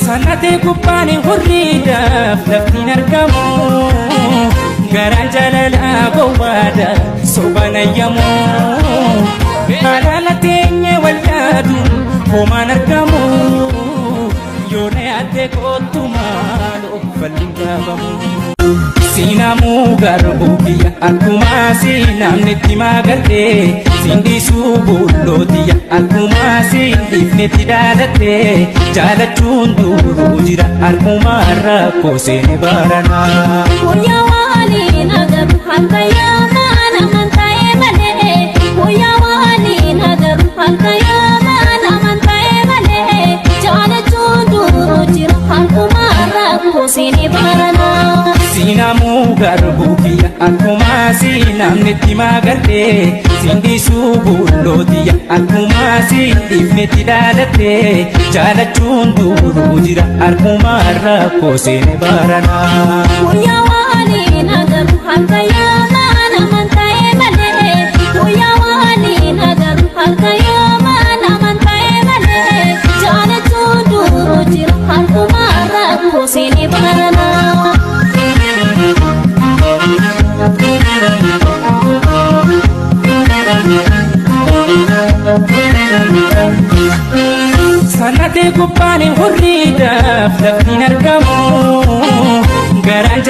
Sanate kubbani hurrida laftin argamu garan jalala gowada sobana yamu halalateenye walyadu homan argamu yone ate kotumalo fallingabamu Sinamu garbukiya akkuma sinamnetti magarte sindi subulotiya akkuma sindifnetti daalatte jaalachuun duruu jira akkuma rakkoo seene barana Guyyaa waliin agarru halka yaamaan amanta'e malee Guyyaa waliin agarru halka yaamaan amanta'e malee jaalachuun duruu jira akkuma rakkoo seene barana Sinamu garbukiya akkuma sinamnetti magarte sindi subulotiya akkuma sindifnetti daalatte jaalachuun duruu jira akkuma rakkoo seene barana Guyyaa waliin agarru halka yaamaan amanta'e malee Guyyaa waliin agarru halka yaamaan amanta'e malee jaalachuun duruu jira akkuma rakkoo seene barana Sanate kubbani hurrida laftin argamu garan